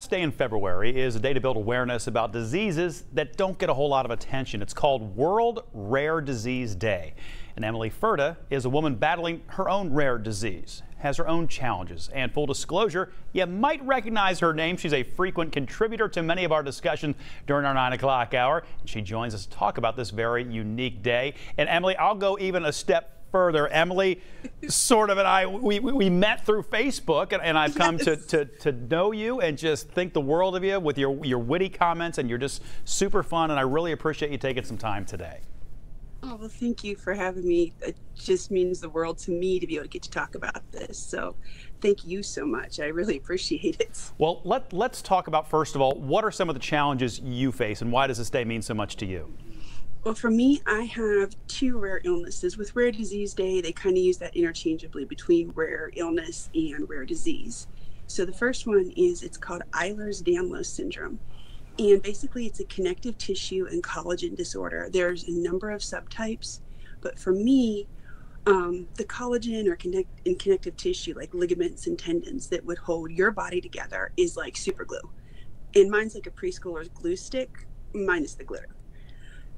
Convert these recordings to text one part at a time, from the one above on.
Day in February is a day to build awareness about diseases that don't get a whole lot of attention. It's called World Rare Disease Day. And Emily Furda is a woman battling her own rare disease, has her own challenges. And full disclosure, you might recognize her name. She's a frequent contributor to many of our discussions during our 9 o'clock hour. And she joins us to talk about this very unique day. And Emily, I'll go even a step further. Emily, sort of, and I, we met through Facebook, and I've come to know you and just think the world of you with your witty comments, and you're just super fun, and I really appreciate you taking some time today. Oh, well, thank you for having me. It just means the world to me to be able to get to talk about this. So thank you so much. I really appreciate it. Well, let's talk about, first of all, what are some of the challenges you face, and why does this day mean so much to you? Well, for me, I have two rare illnesses. With Rare Disease Day, they kind of use that interchangeably between rare illness and rare disease. So the first one is, it's called Euler's Danlos syndrome. And basically, it's a connective tissue and collagen disorder. There's a number of subtypes, but for me, the collagen or connective tissue, like ligaments and tendons that would hold your body together, is like super glue. And mine's like a preschooler's glue stick, minus the glitter.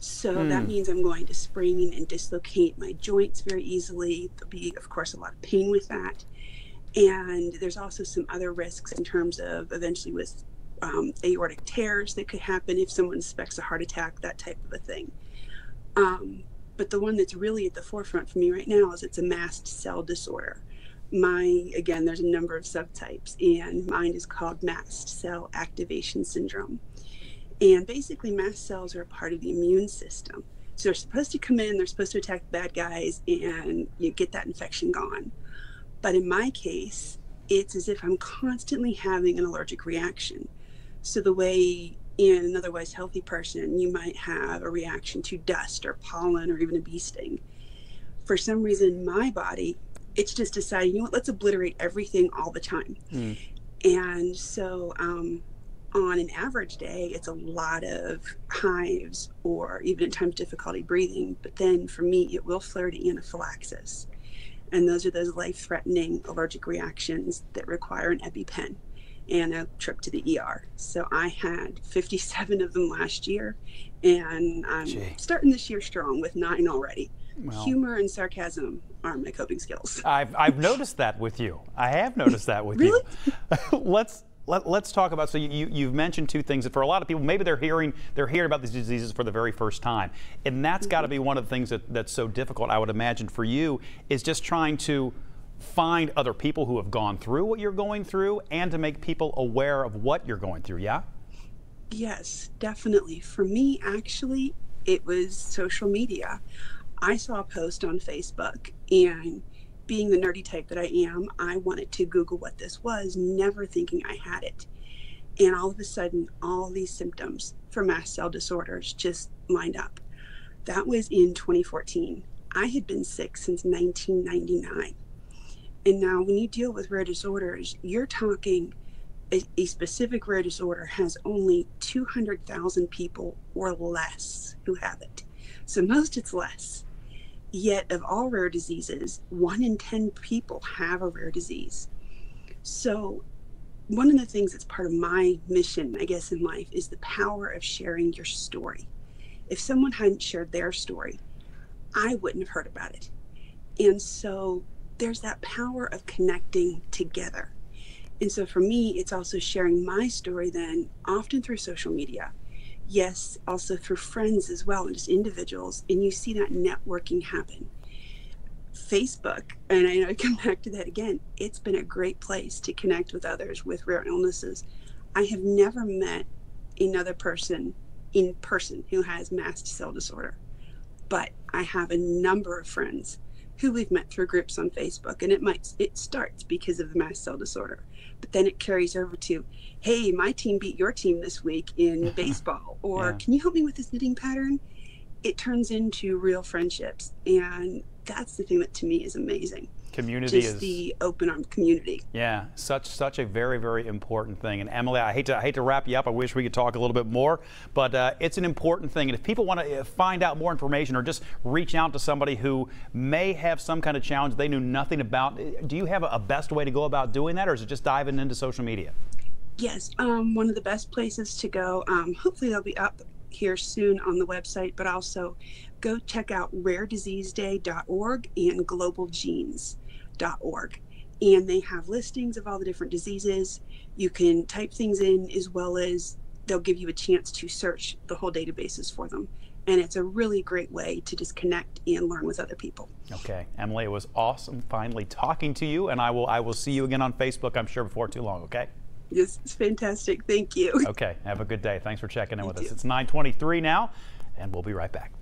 So that means I'm going to sprain and dislocate my joints very easily. There'll be, of course, a lot of pain with that. And there's also some other risks in terms of eventually with aortic tears that could happen if someone suspects a heart attack, that type of a thing. But the one that's really at the forefront for me right now is it's a mast cell disorder. Again, there's a number of subtypes, and mine is called mast cell activation syndrome. And basically, mast cells are a part of the immune system. So they're supposed to come in, they're supposed to attack the bad guys, and you get that infection gone. But in my case, it's as if I'm constantly having an allergic reaction. So the way in an otherwise healthy person, you might have a reaction to dust or pollen or even a bee sting. For some reason, my body, it's just decided, you know what, let's obliterate everything all the time. And so, on an average day, it's a lot of hives or even at times difficulty breathing. But then for me, it will flare to anaphylaxis. And those are those life-threatening allergic reactions that require an EpiPen and a trip to the ER. So I had 57 of them last year, and I'm starting this year strong with 9 already. Well, humor and sarcasm are my coping skills. I've noticed that with you. I have noticed that with you. Let's talk about, so you've mentioned two things that for a lot of people, maybe they're hearing about these diseases for the very first time. And that's got to be one of the things that's so difficult, I would imagine, for you, is just trying to find other people who have gone through what you're going through and to make people aware of what you're going through, yeah? Yes, definitely. For me, actually, it was social media. I saw a post on Facebook, and being the nerdy type that I am, I wanted to Google what this was, never thinking I had it. And all of a sudden, all these symptoms for mast cell disorders just lined up. That was in 2014. I had been sick since 1999. And now when you deal with rare disorders, you're talking a specific rare disorder has only 200,000 people or less who have it. So most it's less. Yet of all rare diseases, 1 in 10 people have a rare disease. So one of the things that's part of my mission, I guess, in life is the power of sharing your story. If someone hadn't shared their story, I wouldn't have heard about it. And so there's that power of connecting together. And so for me, it's also sharing my story then, often through social media. Yes, also through friends as well, and just individuals, and you see that networking happen. Facebook, and I know I come back to that again, it's been a great place to connect with others with rare illnesses. I have never met another person in person who has mast cell disorder, but I have a number of friends who we've met through groups on Facebook, and it starts because of the mast cell disorder, but then it carries over to, hey, my team beat your team this week in baseball, or can you help me with this knitting pattern? It turns into real friendships, and that's the thing that to me is amazing. Community just the open armed community. Yeah, such a very, very important thing. And Emily, I hate to wrap you up. I wish we could talk a little bit more, but it's an important thing. And if people want to find out more information or just reach out to somebody who may have some kind of challenge they knew nothing about, do you have a best way to go about doing that, or is it just diving into social media? Yes, one of the best places to go. Hopefully they'll be up here soon on the website, but also go check out rarediseaseday.org and globalgenes.org. And they have listings of all the different diseases. You can type things in, as well as they'll give you a chance to search the whole databases for them. And it's a really great way to just connect and learn with other people. Okay, Emily, it was awesome finally talking to you, and I will see you again on Facebook, I'm sure, before too long, okay? Yes, it's fantastic. Thank you. Okay, have a good day. Thanks for checking in with us. You too. It's 9:23 now, and we'll be right back.